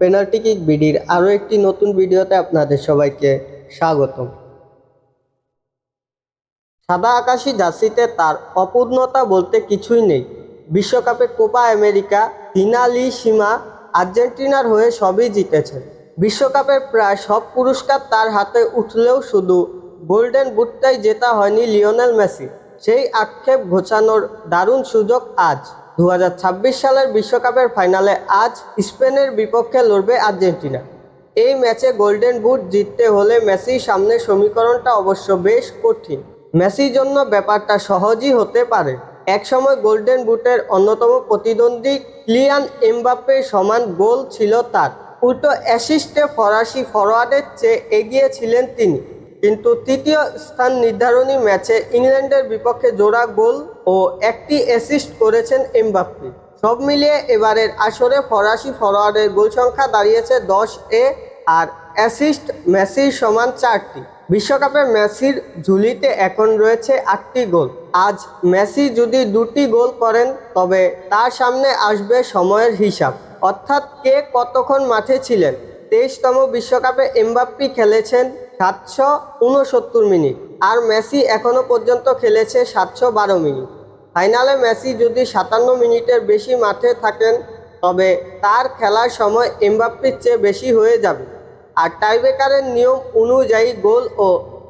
Penalty kick বিডির আরও একটি নতুন ভিডিওতে আপনাদের সবাইকে স্বাগতম। সাদা আকাশি জার্সিতে তার অপূর্ণতা বলতে কিছুই নেই। বিশ্বকাপে কোপা আমেরিকা, ফিনালিসিমা, আর্জেন্টিনার হয়ে সবই জিতেছেন। বিশ্বকাপের প্রায় সব পুরস্কার তার হাতে উঠলেও শুধু গোল্ডেন বুটটাই জেতা হয়নি লিওনেল মেসি। সেই আক্ষেপ ঘোচানোর দারুণ সুযোগ আজ। 2026 সালের বিশ্বকাপের ফাইনালে আজ স্পেনের বিপক্ষে লড়বে আর্জেন্টিনা। এই ম্যাচে গোল্ডেন বুট জিততে হলে মেসির সামনে সমীকরণটা অবশ্য বেশ কঠিন। মেসির জন্য ব্যাপারটা সহজই হতে পারে। একসময় গোল্ডেন বুটের অন্যতম প্রতিদ্বন্দ্বী কিলিয়ান এমবাপ্পের সমান গোল ছিল তার। উল্টো অ্যাসিস্টে ফরাসি ফরোয়ার্ডের চেয়ে এগিয়ে ছিলেন তিনি। কিন্তু তৃতীয় স্থান নির্ধারণী ম্যাচে ইংল্যান্ডের বিপক্ষে জোড়া গোল ও একটি অ্যাসিস্ট করেছেন এমবাপ্পে। সব মিলিয়ে এবারের আসরে ফরাসি ফরোয়ার্ডের গোল সংখ্যা দাঁড়িয়েছে 10 আর অ্যাসিস্ট মেসির সমান 4টি। বিশ্বকাপে মেসির ঝুলিতে এখন রয়েছে 8টি গোল। আজ মেসি যদি 2টি গোল করেন তবে তার সামনে আসবে সময়ের হিসাব, অর্থাৎ কে কতক্ষণ মাঠে ছিলেন। 23তম বিশ্বকাপে এমবাপ্পে খেলেছেন 769 মিনিট আর মেসি এখনও পর্যন্ত খেলেছে 712 মিনিট। ফাইনালে মেসি যদি 57 মিনিটের বেশি মাঠে থাকেন তবে তার খেলার সময় এমবাপ্পের চেয়ে বেশি হয়ে যাবে। আর টাইব্রেকারের নিয়ম অনুযায়ী গোল ও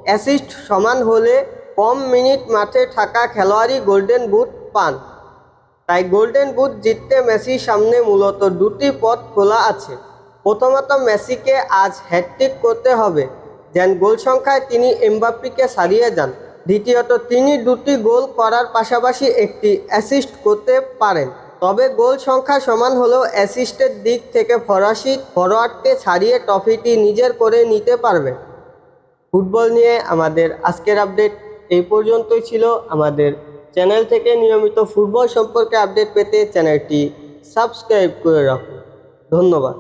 অ্যাসিস্ট সমান হলে কম মিনিট মাঠে থাকা খেলোয়াড়ই গোল্ডেন বুট পান। তাই গোল্ডেন বুট জিততে মেসির সামনে মূলত 2টি পথ খোলা আছে। প্রথমত, মেসিকে আজ হ্যাটট্রিক করতে হবে, যেন গোল সংখ্যায় তিনি এমবাপ্পেকে ছাড়িয়ে যান। দ্বিতীয়ত, তিনি 2টি গোল করার পাশাপাশি একটি অ্যাসিস্ট করতে পারেন। তবে গোল সংখ্যা সমান হলেও অ্যাসিস্টের দিক থেকে ফরাসি ফরোয়ার্ডকে ছাড়িয়ে ট্রফিটি নিজের করে নিতে পারবেন। ফুটবল নিয়ে আমাদের আজকের আপডেট এই পর্যন্তই ছিল। আমাদের চ্যানেল থেকে নিয়মিত ফুটবল সম্পর্কে আপডেট পেতে চ্যানেলটি সাবস্ক্রাইব করে রাখুন। ধন্যবাদ।